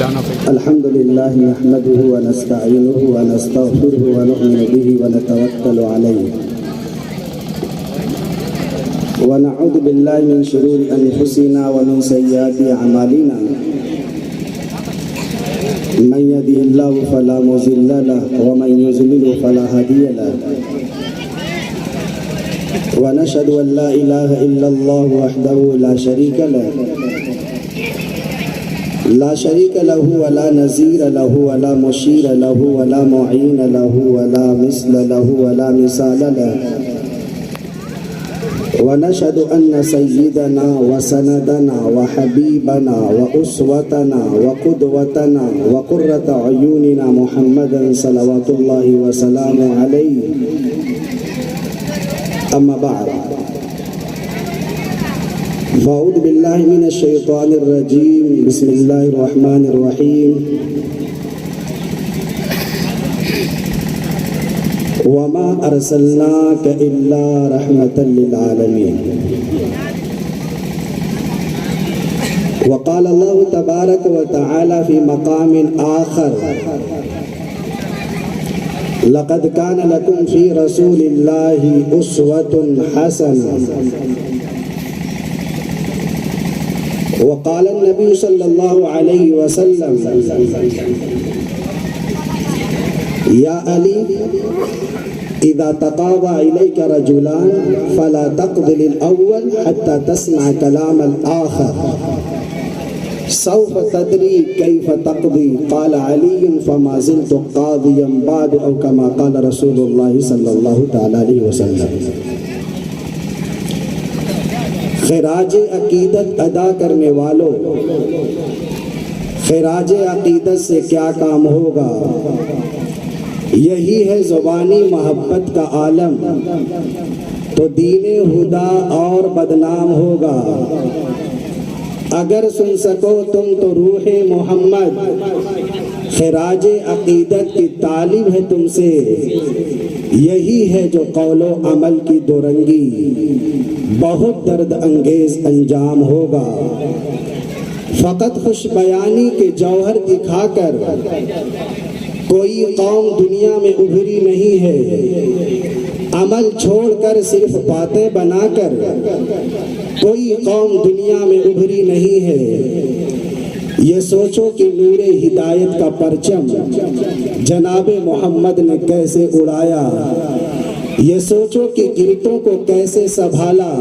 الحمد لله نحمده ونستعينه ونستغفره ونؤمن به ونتوكل عليه ونعوذ بالله من شرور أنفسنا ومن سيئات أعمالنا من يهده الله فلا مضل له ومن يضلل فلا هادي له ونشهد أن لا إله إلا الله وحده لا شريك له ولا نظير له ولا مشير له ولا معين له ولا مثل له ولا مثال له ونشهد أن سيدنا وسندنا وحبيبنا وأسوتنا وقدوتنا وقرة عيوننا محمدا صلوات الله وسلامه عليه أما بعد فأعوذ بالله من الشيطان الرجيم بسم الله الرحمن الرحيم وما أرسلناك إلا رحمة للعالمين وقال الله تبارك وتعالى في مقام آخر لقد كان لكم في رسول الله أسوة حسنة وقال النبي صلى الله عليه وسلم يا علي إذا تقاضى إليك رجلان فلا تقض للأول حتى تسمع كلام الآخر سوف تدري كيف تقضي قال علي فما زلت قاضيا بعد أو كما قال رسول الله صلى الله عليه وسلم خراج عقیدت ادا کرنے والوں، خراج عقیدت سے کیا کام ہوگا؟ یہی ہے زبانی محبت کا عالم، تو دین ہدا اور بدنام ہوگا۔ اگر سن سکو تم تو روح محمد، خراج عقیدت کی طالب ہے تم سے، یہی ہے جو قول و عمل کی دو رنگی، بہت درد انگیز انجام ہوگا۔ فقط خوش بیانی کے جوہر دکھا کر کوئی قوم دنیا میں ابھری نہیں ہے، عمل چھوڑ کر صرف باتیں بنا کر کوئی قوم دنیا میں ابھری نہیں ہے۔ یہ سوچو کہ نور ہدایت کا پرچم جناب محمد نے کیسے اڑایا، یہ سوچو کہ گرتوں کو کیسے سنبھالا،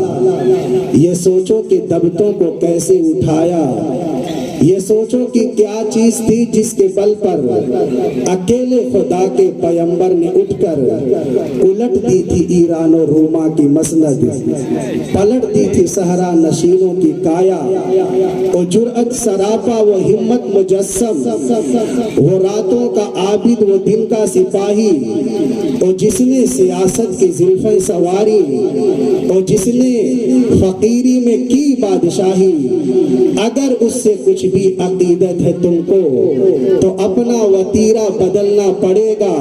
یہ سوچو کہ دبتوں کو کیسے اٹھایا، یہ سوچو کہ کیا چیز تھی جس کے بل پر اکیلے خدا کے پیغمبر نے اٹھ کر الٹ دی تھی ایران و روما کی مسند، پلٹ دی تھی صحرا نشینوں کی کایا، وہ جرأت سراپا وہ ہمت مجسم، وہ راتوں کا عابد وہ دن کا سپاہی، وہ جس نے سیاست کی زلفیں سواری، وہ جس نے فقیری میں کی بادشاہی۔ اگر اس سے کچھ بھی عقیدت ہے تم کو تو اپنا وتیرہ بدلنا پڑے گا،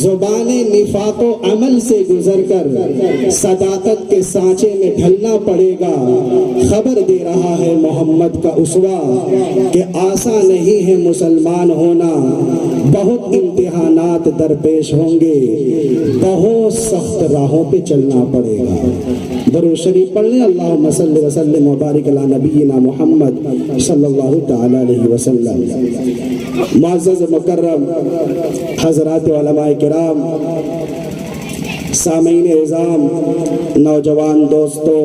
زبان نفاق و عمل سے گزر کر صداقت کے سانچے میں ڈھلنا پڑے گا۔ خبر دے رہا ہے محمد کا اسوہ کہ آسان نہیں ہے مسلمان ہونا، بہت امتحانات درپیش ہوں گے، بہت سخت راہوں پہ چلنا پڑے گا۔ درود شریف پڑھ لیں، اللہم صلی وسلم وبارک علی نبینا محمد صلی اللہ تعالی علیہ وسلم۔ معزز مکرم حضرات علماء کرام، سامعین اعظام، نوجوان دوستوں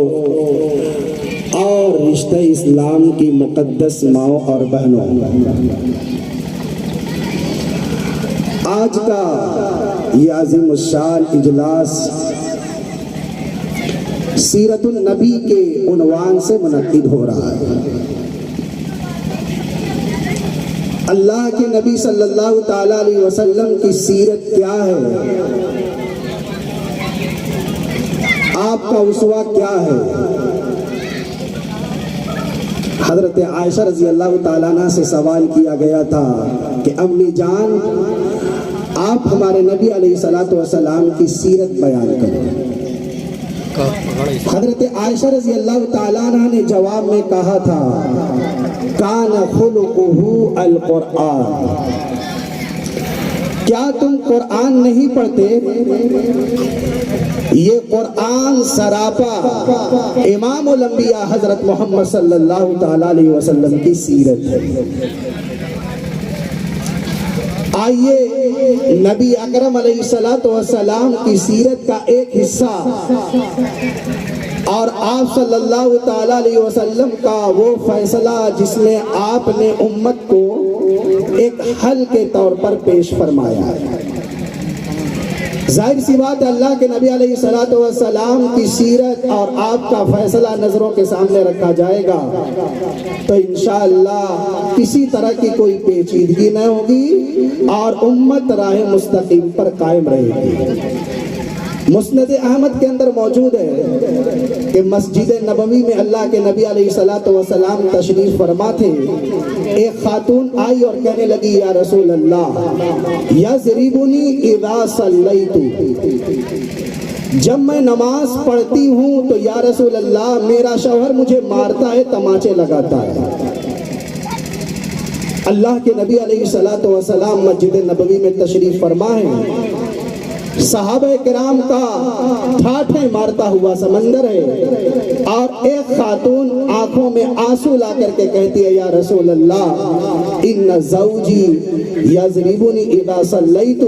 اور رشتہ اسلام کی مقدس ماؤں اور بہنوں، آج کا یہ عظیم الشان اجلاس سیرت النبی کے عنوان سے منعقد ہو رہا ہے۔ اللہ کے نبی صلی اللہ تعالی علیہ وسلم کی سیرت کیا ہے؟ آپ کا اسوہ کیا ہے؟ حضرت عائشہ رضی اللہ تعالیٰ عنہ سے سوال کیا گیا تھا کہ امی جان آپ ہمارے نبی علیہ الصلوۃ والسلام کی سیرت بیان کریں۔ حضرت عائشہ رضی اللہ تعالیٰ عنہ نے جواب میں کہا تھا کان خلقہ القرآن، کیا تم قرآن نہیں پڑھتے؟ یہ قرآن سراپا امام الانبیاء حضرت محمد صلی اللہ تعالیٰ علیہ وسلم کی سیرت ہے۔ آئیے نبی اکرم علیہ السلام کی سیرت کا ایک حصہ اور آپ صلی اللہ تعالیٰ علیہ وسلم کا وہ فیصلہ جس میں آپ نے امت کو ایک حل کے طور پر پیش فرمایا ہے۔ ظاہر سی بات اللہ کے نبی علیہ السلام کی سیرت اور آپ کا فیصلہ نظروں کے سامنے رکھا جائے گا تو انشاءاللہ کسی طرح کی کوئی پیچیدگی نہ ہوگی اور امت راہ مستقیم پر قائم رہے گی۔ مسند احمد کے اندر موجود ہے کہ مسجد نبوی میں اللہ کے نبی علیہ السلام تشریف فرما تھے، ایک خاتون آئی اور کہنے لگی یا رسول اللہ یضربنی اذا صلیت، جب میں نماز پڑھتی ہوں تو یا رسول اللہ میرا شوہر مجھے مارتا ہے، تماچے لگاتا ہے۔ اللہ کے نبی علیہ السلام مسجد نبوی میں تشریف فرما ہے، صحابہ کرام کا ٹھاٹھیں مارتا ہوا سمندر ہے اور ایک خاتون آنکھوں میں آنسو لا کر کے کہتی ہے یا رسول اللہ ان زوجی یضربنی اذا صلیت،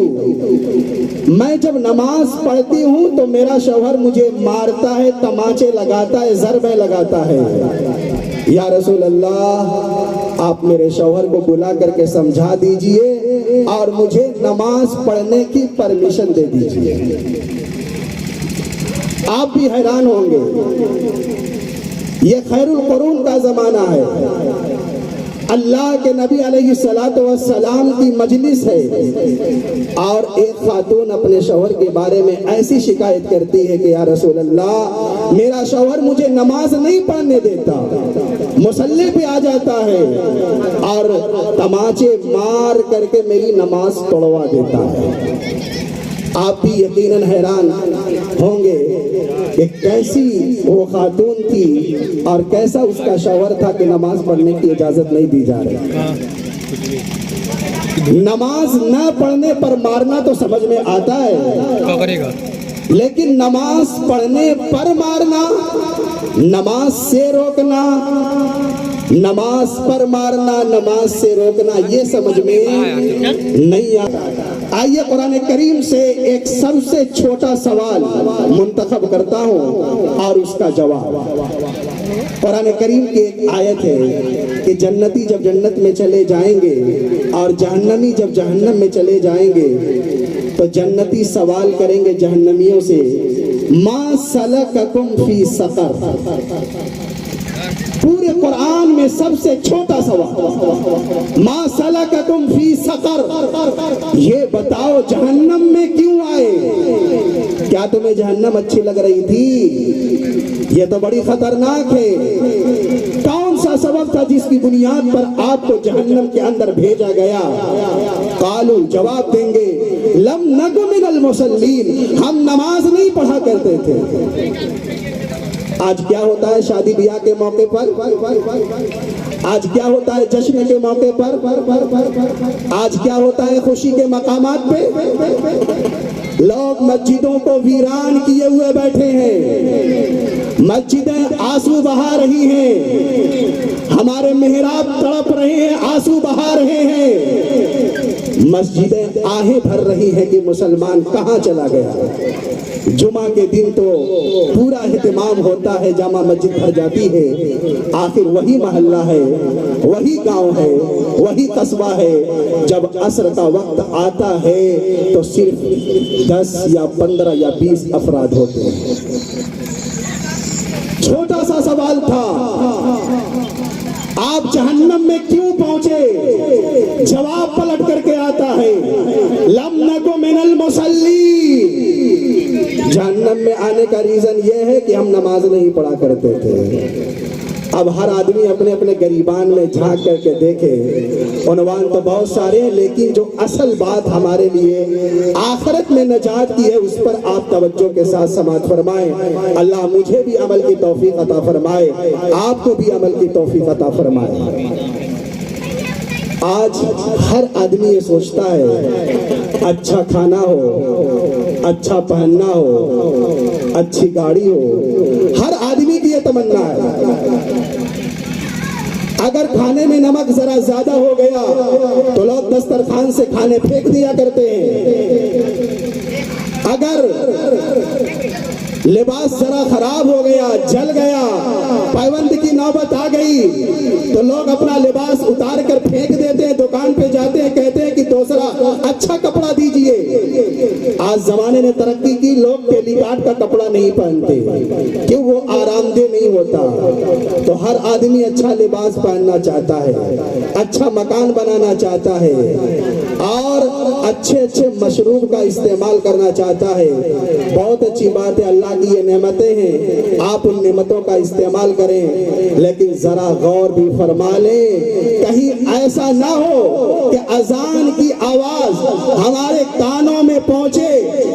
میں جب نماز پڑھتی ہوں تو میرا شوہر مجھے مارتا ہے، تماچے لگاتا ہے، ضربیں لگاتا ہے۔ یا رسول اللہ آپ میرے شوہر کو بلا کر کے سمجھا دیجئے اور مجھے نماز پڑھنے کی پرمیشن دے دیجئے۔ آپ بھی حیران ہوں گے، یہ خیر القرون کا زمانہ ہے، اللہ کے نبی علیہ السلام کی مجلس ہے اور ایک خاتون اپنے شوہر کے بارے میں ایسی شکایت کرتی ہے کہ یا رسول اللہ میرا شوہر مجھے نماز نہیں پڑھنے دیتا، مصلی پہ آ جاتا ہے اور تماچے مار کر کے میری نماز توڑوا دیتا ہے۔ آپ بھی یقیناً حیران ہوں گے کہ کیسی وہ خاتون تھی اور کیسا اس کا شوہر تھا کہ نماز پڑھنے کی اجازت نہیں دی جا رہی۔ نماز نہ پڑھنے پر مارنا تو سمجھ میں آتا ہے، لیکن نماز پڑھنے پر مارنا، نماز سے روکنا، نماز پر مارنا، نماز سے روکنا، یہ سمجھ میں نہیں آتا۔ آئیے قرآن کریم سے ایک سب سے چھوٹا سوال منتخب کرتا ہوں اور اس کا جواب۔ قرآن کریم کی ایک آیت ہے کہ جنتی جب جنت میں چلے جائیں گے اور جہنمی جب جہنم میں چلے جائیں گے تو جنتی سوال کریں گے جہنمیوں سے ما سلککم فی سقر۔ پورے قرآن میں سب سے چھوٹا سوال ما سلککم فی سقر، یہ بتاؤ جہنم میں کیوں آئے؟ کیا تمہیں جہنم اچھی لگ رہی تھی؟ یہ تو بڑی خطرناک ہے۔ کون سا سبب تھا جس کی بنیاد پر آپ کو جہنم کے اندر بھیجا گیا؟ قالو جواب دیں گے لم نک من المصلین، ہم نماز نہیں پڑھا کرتے تھے۔ آج کیا ہوتا ہے شادی بیاہ کے موقع پر؟ آج کیا ہوتا ہے جشن کے موقع پر؟ آج کیا ہوتا ہے خوشی کے مقامات پہ؟ لوگ مسجدوں کو ویران کیے ہوئے بیٹھے ہیں، مسجدیں آنسو بہا رہی ہیں، ہمارے محراب تڑپ رہے ہیں، آنسو بہا رہے ہیں، مسجدیں آہیں بھر رہی ہیں کہ مسلمان کہاں چلا گیا۔ جمعہ کے دن تو پورا اہتمام ہوتا ہے، جامع مسجد بھر جاتی ہے، آخر وہی محلہ ہے، وہی گاؤں ہے، وہی قصبہ ہے، جب عصر کا وقت آتا ہے تو صرف 10 یا 15 یا 20 افراد ہوتے ہیں۔ چھوٹا سا سوال تھا، آپ جہنم میں کیوں پہنچے؟ جواب پلٹ کر کے آتا ہے لم نکو من المصلی۔ جہنم میں آنے کا ریزن یہ ہے کہ ہم نماز نہیں پڑھا کرتے تھے۔ اب ہر آدمی اپنے اپنے گریبان میں جھانک کر کے دیکھے عنوان تو بہت سارے ہیں، لیکن جو اصل بات ہمارے لیے آخرت میں نجات کی ہے اس پر آپ توجہ کے ساتھ سماعت فرمائیں۔ اللہ مجھے بھی عمل کی توفیق عطا فرمائے، آپ کو بھی عمل کی توفیق عطا فرمائے۔ آج ہر آدمی یہ سوچتا ہے اچھا کھانا ہو، اچھا پہننا ہو، اچھی گاڑی ہو، ہر آدمی کی یہ تمنا ہے۔ اگر کھانے میں نمک ذرا زیادہ ہو گیا تو لوگ دسترخوان سے کھانے پھینک دیا کرتے ہیں، اگر لباس ذرا خراب ہو گیا، جل گیا، پیوند کی نوبت آ گئی تو لوگ اپنا لباس اتار کر پھینک دیتے ہیں، دکان پہ جاتے ہیں، کہتے ہیں کہ دوسرا اچھا کپڑا دیجئے۔ آج زمانے نے ترقی کی، لوگ ٹیلی کاٹ کا کپڑا نہیں پہنتے، کیوں؟ وہ آرام دہ نہیں ہوتا۔ تو ہر آدمی اچھا لباس پہننا چاہتا ہے، اچھا مکان بنانا چاہتا ہے، اور اچھے اچھے مشروب کا استعمال کرنا چاہتا ہے۔ بہت اچھی بات ہے، اللہ کی یہ نعمتیں ہیں، آپ ان نعمتوں کا استعمال کریں، لیکن ذرا غور بھی فرما لیں، کہیں ایسا نہ ہو کہ اذان کی آواز ہمارے کانوں میں پہنچے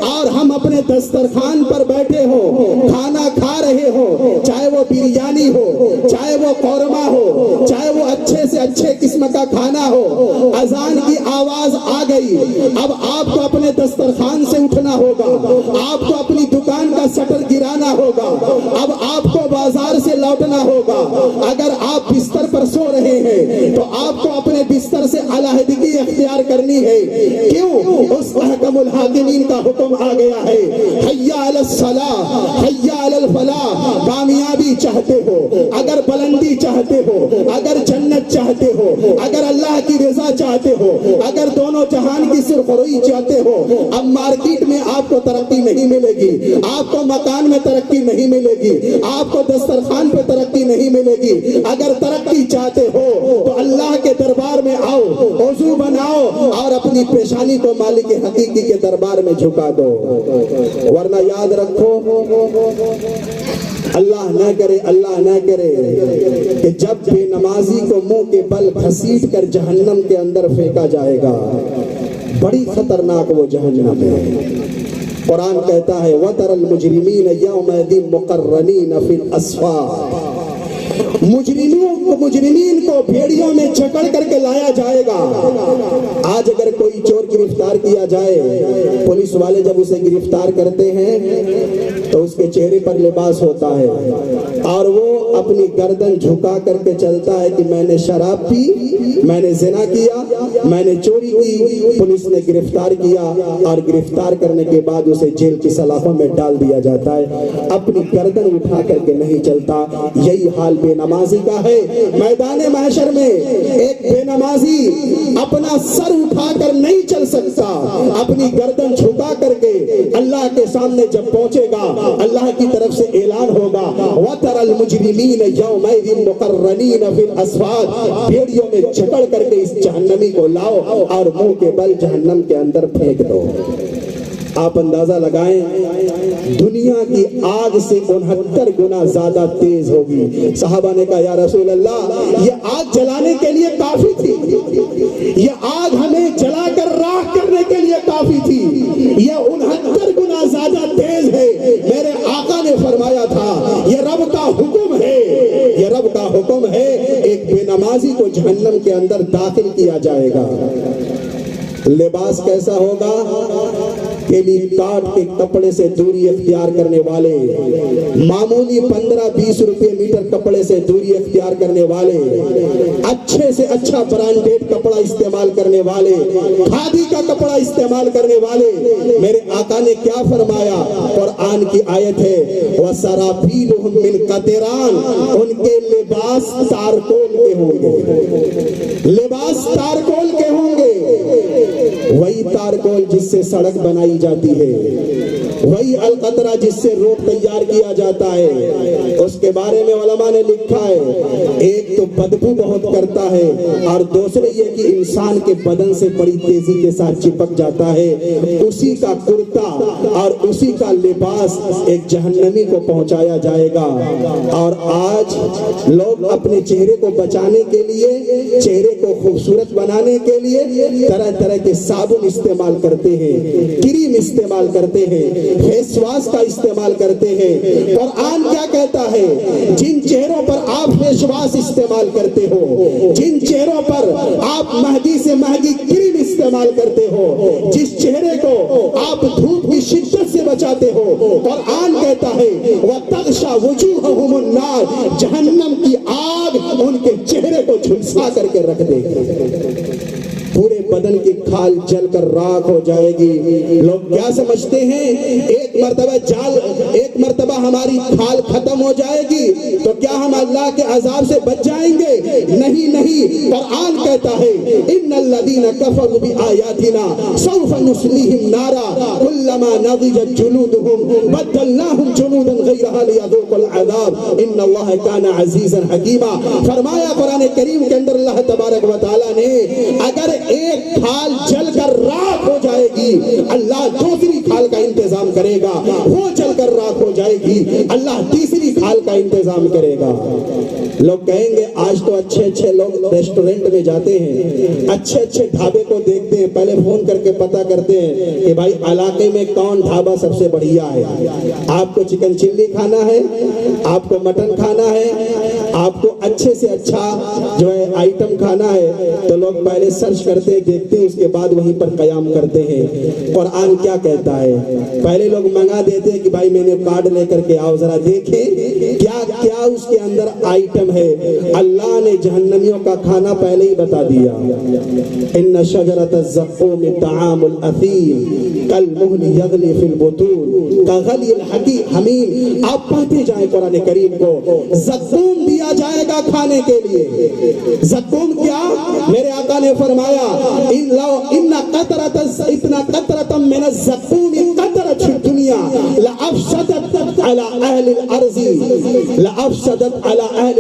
اور ہم اپنے دسترخوان پر بیٹھے ہوں، کھانا کھا رہے ہوں، چاہے وہ بریانی ہو، چاہے وہ قورمہ ہو، چاہے وہ اچھے سے اچھے قسم کا کھانا ہو، اذان کی آواز آ گئی، اب آپ کو اپنے دسترخوان سے اٹھنا ہوگا، آپ کو اپنی دکان کا شٹر گرانا ہوگا، اب آپ کو بازار سے لوٹنا ہوگا۔ اگر آپ بستر پر سو رہے ہیں تو آپ کو اپنے بستر سے علیحدگی اختیار کرنی ہے، کیوں؟ اس احکم الحاکمین کا حکم آ گیا ہے، حی علی الصلاۃ، حی علی الفلاح۔ کامیابی چاہتے ہو، اگر بلندی چاہتے ہو، اگر جنت چاہتے ہو، اگر اللہ کی رضا چاہتے ہو، اگر دونوں جہان کی سرخروئی چاہتے ہو، اب مارکیٹ میں آپ کو ترقی نہیں ملے گی، آپ کو مکان میں ترقی نہیں ملے گی، آپ کو دسترخوان پہ ترقی نہیں ملے گی۔ اگر ترقی چاہتے ہو تو اللہ کے دربار میں آؤ، وضو بناؤ اور اپنی پیشانی کو مالک حقیقی کے دربار میں جھکا دو، ورنہ یاد رکھو، اللہ نہ کرے، اللہ نہ کرے کہ جب بے نمازی کو منہ کے بل گھسیٹ کر جہنم کے اندر پھینکا جائے گا، بڑی خطرناک وہ جہنم ہے۔ قرآن کہتا ہے وَتَرَى الْمُجْرِمِينَ يَوْمَئِذٍ مُقَرَّنِينَ فِي الْأَصْفَادِ۔ مجرمین کو بھیڑیوں میں جکڑ کر کے لایا جائے گا۔ آج اگر کوئی چور گرفتار کیا جائے، پولیس والے جب اسے گرفتار کرتے ہیں تو اس کے چہرے پر لباس ہوتا ہے اور وہ اپنی گردن جھکا کر کے چلتا ہے کہ میں نے شراب پی، میں نے زنا کیا، میں نے چوری کی۔ پولیس نے گرفتار کیا اور گرفتار کرنے کے بعد اسے جیل کی سلاخوں میں ڈال دیا جاتا ہے، اپنی گردن اٹھا کر کے نہیں چلتا۔ یہی حال بے نمازی کا ہے۔ میدان محشر میں ایک بے نمازی اپنا سر اٹھا کر نہیں چل سکتا، اپنی گردن جھکا کر کے اللہ کے سامنے جب پہنچے گا، اللہ کی طرف سے اعلان ہوگا وَتَرَى الْمُجْرِمِينَ يَوْمَئِذٍ مُقَرَّنِينَ فِي الْأَصْفَادِ۔ بھیڑیوں میں جکڑ کر کے اس جہنمی کو لاؤ اور منہ کے بل جہنم کے اندر پھینک دو۔ آپ اندازہ لگائیں، دنیا کی آگ سے 69 گنا زیادہ تیز ہوگی۔ صحابہ نے کہا یا رسول اللہ، یہ آگ جلانے کے لیے کافی تھی، یہ آگ ہمیں جلا کر راکھ کرنے کے لیے کافی تھی، یہ 69 گنا زیادہ تیز ہے۔ میرے آقا نے فرمایا تھا یہ رب کا حکم ہے، یہ رب کا حکم ہے۔ ایک بے نمازی کو جہنم کے اندر داخل کیا جائے گا۔ لباس کیسا ہوگا؟ ٹیلی کاٹ کے کپڑے سے دوری اختیار کرنے والے، معمولی 15-20 روپے میٹر کپڑے سے دوری اختیار کرنے والے، اچھے سے اچھا برانڈیڈ کپڑا استعمال کرنے والے، کھادی کا کپڑا استعمال کرنے والے۔ میرے آقا نے کیا فرمایا؟ قرآن کی آیت ہے وَسَرَابِيلُهُم مِّن قَطِرَانٍ، ان کے لباس تارکول کے ہوں گے، لباس تارکول کے ہوں گے، وہی تارکول جس سے سڑک بنائی جاتی ہے، وہی القطرہ جس سے روٹ تیار کیا جاتا ہے، اس کے بارے میں علماء نے لکھا ہے ایک تو بدبو بہت کرتا ہے، اور دوسرے یہ کہ انسان کے بدن سے بڑی تیزی کے ساتھ چپک جاتا ہے۔ اسی کا کرتا اور اسی کا لباس ایک جہنمی کو پہنچایا جائے گا۔ اور آج لوگ اپنے چہرے کو بچانے کے لیے، چہرے کو خوبصورت بنانے کے لیے طرح طرح کے صابن استعمال کرتے ہیں، کریم استعمال کرتے ہیں، فیس واش کا استعمال کرتے ہیں۔ قرآن کیا کہتا ہے؟ جن چہروں پر آپ فیس واش استعمال کرتے ہو، جن چہروں پر آپ مہنگی سے مہنگی کریم استعمال کرتے ہو، جس چہرے کو آپ دھوپ کی شدت سے بچاتے ہو، قرآن کہتا ہے وَتَغْشَى وُجُوهَهُمُ النَّارُ، جہنم کی آگ ان کے چہرے کو جھلسا کر کے رکھ دے گی، پورے بدن کی کھال جل کر راکھ ہو جائے گی۔ لوگ کیا سمجھتے ہیں ایک مرتبہ ہماری کھال ختم ہو جائے گی تو کیا ہم اللہ کے عذاب سے بچ جائیں گے؟ نہیں نہیں، قرآن کہتا ہے ان الذین کفروا بآیاتنا سوف نصلیہم نارا کلما نضجت جلودہم بدلناہم جلودا غیرہا لیذوقوا العذاب ان اللہ کان عزیزا حکیما۔ فرمایا قرآن کریم کے اندر اللہ تبارک و تعالی نے اگر ایک کھال جل کر راکھ ہو جائے گی، اللہ دوسری کھال کا انتظام کرے گا، وہ جل کر راکھ ہو جائے گی، اللہ تیسری کھال کا انتظام کرے گا۔ لوگ کہیں گے آج تو اچھے اچھے لوگ ریسٹورنٹ میں جاتے ہیں، اچھے اچھے ڈھابے کو دیکھتے ہیں، پہلے فون کر کے پتہ کرتے ہیں کہ بھائی علاقے میں کون ڈھابا سب سے بڑھیا ہے، آپ کو چکن چلی کھانا ہے، آپ کو مٹن کھانا ہے، آپ کو اچھے سے اچھا جو ہے آئٹم کھانا ہے، تو لوگ پہلے سرچ کرتے ہیں، دیکھتے ہیں، اس کے بعد وہیں پر قیام کرتے ہیں۔ قرآن کیا کہتا ہے؟ پہلے لوگ منگا دیتے ہیں کہ بھائی میں نے کارڈ لے کر کے آؤ ذرا دیکھیں کیا کیا اس کے اندر آئٹم ہے۔ اللہ نے جہنمیوں کا کھانا پہلے ہی بتا دیا، ان شجرۃ الزقوم طعام الاثیم کالمہل یغلی فی البطون کغلی الحمیم۔ آپ پڑھتے جائیں قرآن کریم کو، زقوم دیا جائے گا کھانے کے لیے۔ زقوم کیا؟ میرے آقا نے فرمایا اتنا قطرة من الزقوم قطرت فی الدنیا لأفسدت على اہل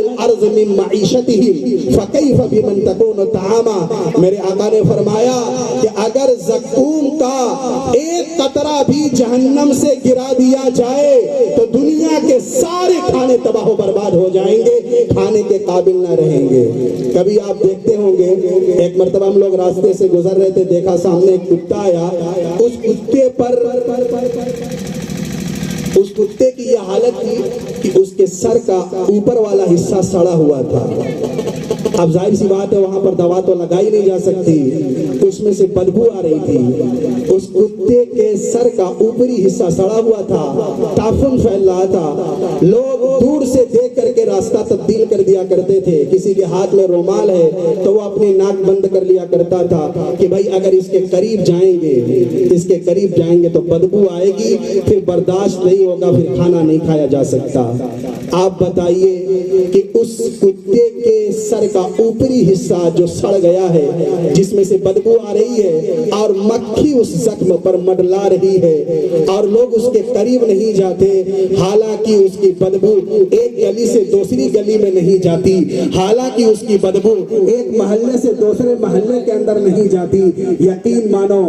الارض من معیشتهم فکیف بمن تکون طعاما۔ میرے آقا نے فرمایا کہ اگر زقوم کا ایک قطرہ بھی جہنم سے گرا دیا جائے تو دنیا کے سارے کھانے تباہ و برباد ہو جائیں گے، کھانے کے قابل نہ رہیں گے۔ کبھی آپ دیکھتے ہوں گے ایک مرتبہ ہم لوگ راستے سے گزر رہے تھے، دیکھا سامنے ایک کتا آیا، اس کتے کی یہ حالت تھی کہ اس کے سر کا اوپر والا حصہ سڑا ہوا تھا۔ اب ظاہر سی بات ہے وہاں پر دوا تو لگائی نہیں جا سکتی، اس میں سے بدبو آ رہی تھی۔ اس کتے کے سر کا اوپری حصہ سڑا ہوا تھا، تعفن پھیل رہا تھا۔ لوگ دور سے دیکھ کر کے راستہ تبدیل کر دیا کرتے تھے، کسی کے ہاتھ میں رومال ہے تو وہ اپنی ناک بند کر لیا کرتا تھا کہ بھائی اگر اس کے قریب جائیں گے تو بدبو آئے گی، پھر برداشت نہیں ہوگا، پھر کھانا نہیں کھایا جا سکتا۔ آپ بتائیے کہ اس کتے کے سر کا اوپری حصہ جو سڑ گیا ہے، جس میں سے بدبو آ رہی ہے اور مکھی اس زخم پر مڈلا رہی ہے اور لوگ اس کے قریب نہیں جاتے، حالانکہ اس کی بدبو ایک گلی سے دوسری گلی میں نہیں جاتی، حالانکہ اس کی بدبو ایک محلے سے دوسرے محلے کے اندر نہیں جاتی۔ یقین مانو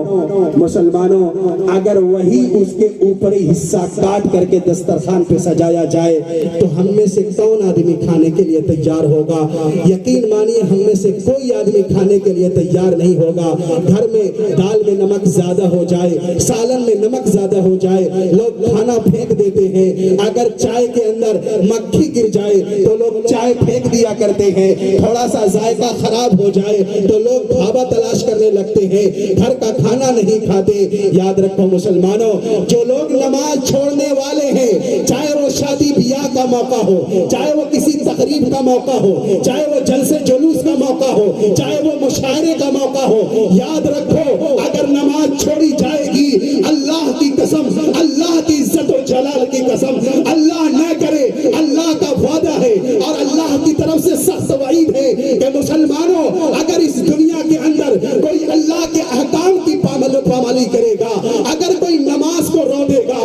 مسلمانوں، اگر وہی اس کے اوپری حصہ کاٹ کر کے دسترخوان پہ سجایا جائے تو ہم میں سے کون آدمی کھانے کے لیے تیار ہوگا؟ یقین مانیے ہم میں سے کوئی آدمی کھانے کے لیے تیار نہیں ہوگا۔ گھر میں دال میں نمک زیادہ ہو جائے، سالن میں نمک زیادہ ہو جائے، لوگ کھانا پھینک دیتے ہیں۔ اگر چائے کے اندر مکھی گر جائے تو لوگ چائے پھینک دیا کرتے ہیں، تھوڑا سا ذائقہ خراب ہو جائے تو لوگ ڈھابا تلاش کرنے لگتے ہیں، گھر کا کھانا نہیں کھاتے۔ یاد رکھو مسلمانوں، جو لوگ نماز چھوڑنے والے ہیں، چاہے وہ شادی بیاہ کا موقع ہو، چاہے وہ کسی تقریب کا موقع ہو، چاہے وہ جلسے جلوس کا موقع ہو، چاہے وہ مشاعرے کا موقع ہو، یاد رکھو اگر نماز چھوڑی جائے گی، اللہ کی قسم، اللہ کی عزت و جلال کی قسم، اللہ نہ کرے، اللہ کا وعدہ ہے اور اللہ کی طرف سے سخت وعید ہے کہ مسلمانوں اگر اس دنیا کے اندر کوئی اللہ کے احکام کی پامالی کرے گا، اگر کوئی نماز کو رو دے گا،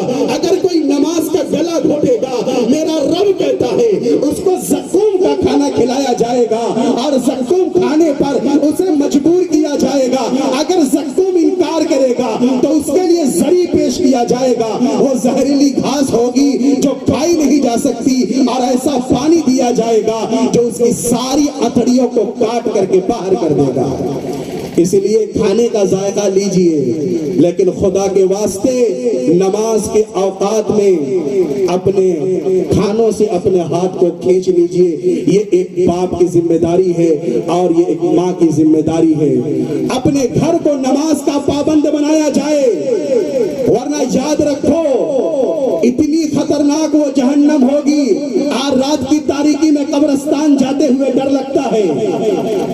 جائے گا. اگر زکوم انکار کرے گا تو اس کے لیے زری پیش کیا جائے گا. وہ زہریلی گھاس ہوگی جو کھائی نہیں جا سکتی, اور ایسا پانی دیا جائے گا جو اس کی ساری اتڑیوں کو کاٹ کر کے باہر کر دے گا. اس لیے کھانے کا ذائقہ لیجئے, لیکن خدا کے واسطے نماز کے اوقات میں اپنے کھانوں سے اپنے ہاتھ کو کھینچ لیجئے. یہ ایک باپ کی ذمہ داری ہے اور یہ ایک ماں کی ذمہ داری ہے. اپنے گھر کو نماز کا پابند بنایا جائے, ورنہ یاد رکھو اتنی خطرناک وہ جہنم ہوگی. آج رات کی تاریکی میں قبرستان جاتے ہوئے ڈر لگتا ہے,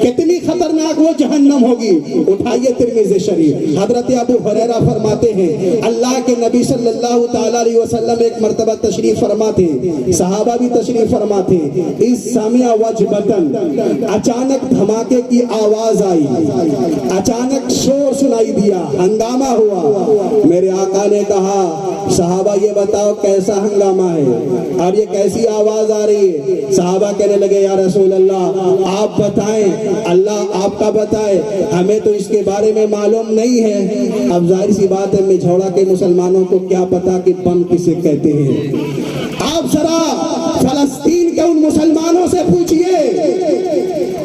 کتنی خطرناک وہ جہنم ہوگی. اٹھائیے ترمذی شریف, حضرت ابو ہریرہ فرماتے ہیں اللہ کے نبی صلی اللہ تعالی علیہ وسلم ایک مرتبہ تشریف فرما تھے, صحابہ بھی تشریف فرما تھے. اس سامع وجبتن, اچانک دھماکے کی آواز آئی, اچانک شور سنائی دیا, ہنگامہ ہوا. میرے آقا نے کہا صحابہ یہ بتاؤ کیسا ہنگامہ ہے اور یہ کیسی آواز آ رہی ہے؟ صحابہ کہنے لگے یا رسول اللہ آپ بتائیں, اللہ آپ کا بتائے, ہمیں تو اس کے بارے میں معلوم نہیں ہے. اب ظاہر سی بات ہے مجھوڑا کے مسلمانوں کو کیا پتا کہ بم کسے کہتے ہیں. آپ ذرا فلسطین کے ان مسلمانوں سے پوچھئے,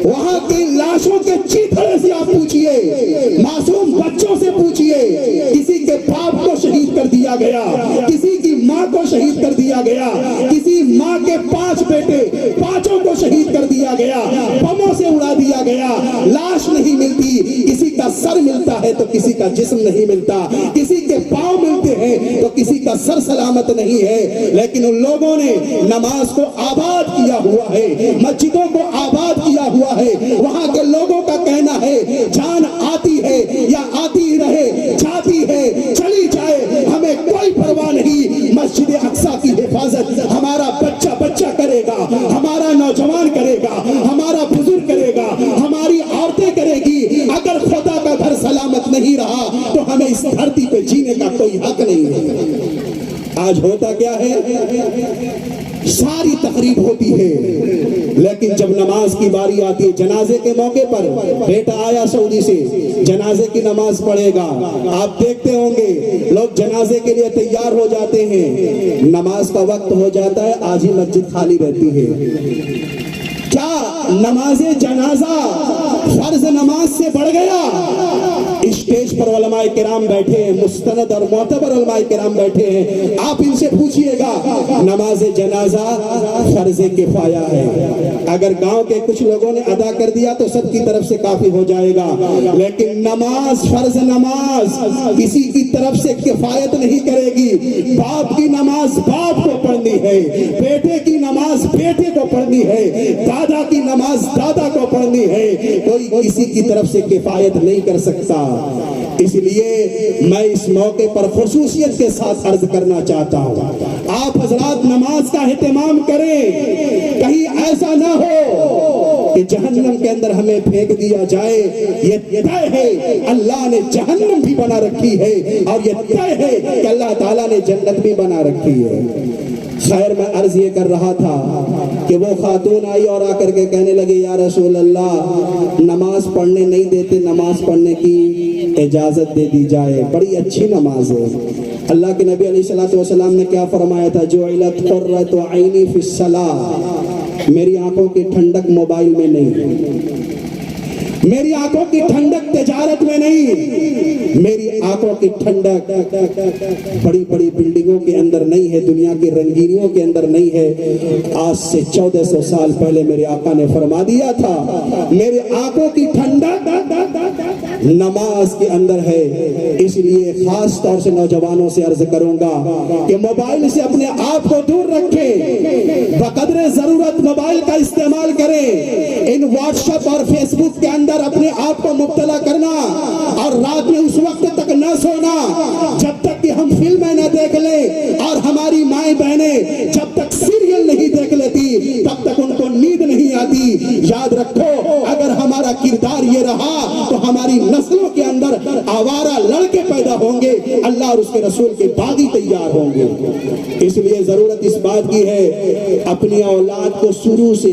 وہاں کی لاشوں کے چیتھڑے سے آپ پوچھئے, معصوم بچوں سے پوچھئے, کسی کے باپ کو شہید کر دیا گیا, کسی کی ماں کو شہید کر دیا گیا, کسی ماں کے 5 بیٹے 5 کو شہید کر دیا گیا, بموں سے اڑا دیا گیا, لاش نہیں ملتی, کسی کا سر ملتا ہے تو کسی کا جسم نہیں ملتا, کسی کے پاؤں ملتے ہیں تو کسی کا سر سلامت نہیں ہے. لیکن ان لوگوں نے نماز کو آباد کیا ہوا ہے, مسجدوں کو آباد کیا ہوا ہے. وہاں کے لوگوں کا کہنا ہے جان آتی ہے یا آتی رہے, جاتی ہے چلی جائے, ہمیں کوئی پرواہ نہیں. مسجد اقصی کی حفاظت ہمارا بچہ بچہ کرے گا, ہمارا نوجوان کرے گا, ہمارا بزرگ کرے گا, ہماری عورتیں کرے گی. اگر خدا کا گھر سلامت نہیں رہا تو ہمیں اس دھرتی پہ جینے کا کوئی حق نہیں ہے. آج ہوتا کیا ہے, ساری تقریب ہوتی ہے, لیکن جب نماز کی باری آتی ہے, جنازے کے موقع پر بیٹا آیا سعودی سے, جنازے کی نماز پڑھے گا, آپ دیکھتے ہوں گے لوگ جنازے کے لیے تیار ہو جاتے ہیں, نماز کا وقت ہو جاتا ہے, آج ہی مسجد خالی رہتی ہے. کیا نماز جنازہ فرض نماز سے بڑھ گیا؟ اسٹیج پر علماء کرام بیٹھے ہیں, مستند اور معتبر علماء کرام بیٹھے ہیں, آپ ان سے پوچھئے گا نماز جنازہ فرض کفایہ ہے, اگر گاؤں کے کچھ لوگوں نے ادا کر دیا تو سب کی طرف سے کافی ہو جائے گا, لیکن نماز فرض نماز کسی کی طرف سے کفایت نہیں کرے گی. باپ کی نماز باپ کو پڑھنی ہے, بیٹے کی نماز بیٹے کو پڑھنی ہے, دادا کی نماز دادا کو پڑھنی ہے, کوئی کسی کی طرف سے کفایت نہیں کر سکتا. اس لیے میں اس موقع پر خصوصیت کے ساتھ عرض کرنا چاہتا ہوں, آپ حضرات نماز کا اہتمام کریں, کہیں ایسا نہ ہو کہ جہنم کے اندر ہمیں پھینک دیا جائے. یہ طے ہے اللہ نے جہنم بھی بنا رکھی ہے, اور یہ طے ہے کہ اللہ تعالیٰ نے جنت بھی بنا رکھی ہے. خیر میں عرض یہ کر رہا تھا کہ وہ خاتون آئی اور آ کر کے کہنے لگے یا رسول اللہ نماز پڑھنے نہیں دیتے, نماز پڑھنے کی اجازت دے دی جائے, بڑی اچھی نماز ہے. اللہ کے نبی علیہ السلام نے کیا فرمایا تھا, جعلت قرۃ عینی فی الصلاۃ, میری آنکھوں کی ٹھنڈک موبائل میں نہیں, میری آنکھوں کی ٹھنڈک تجارت میں نہیں, میری آنکھوں کی ٹھنڈک بڑی بڑی بلڈنگوں کے اندر نہیں ہے, دنیا کی رنگینیوں کے اندر نہیں ہے. آج سے 1400 سال پہلے میرے آقا نے فرما دیا تھا میری آنکھوں کی ٹھنڈک نماز کے اندر ہے. اس لیے خاص طور سے نوجوانوں سے عرض کروں گا کہ موبائل سے اپنے آپ کو دور رکھیں, بقدر ضرورت موبائل کا استعمال کریں. ان واٹس ایپ اور فیس بک کے اندر اپنے آپ کو مبتلا کرنا اور رات میں اس وقت تک نہ سونا جب تک کہ ہم فلمیں نہ دیکھ لیں, اور ہماری مائیں بہنیں جب تک سیریل نہیں دیکھ لیتی تب تک ان کو نیند نہیں آتی. یاد رکھو اگر ہمارا کردار یہ رہا تو ہماری نسلوں کے اندر آوارہ لڑکے پیدا ہوں گے, اللہ اور اس کے رسول کے باغی تیار ہوں گے. اس لیے ضرورت اس بات کی ہے اپنی اولاد کو شروع سے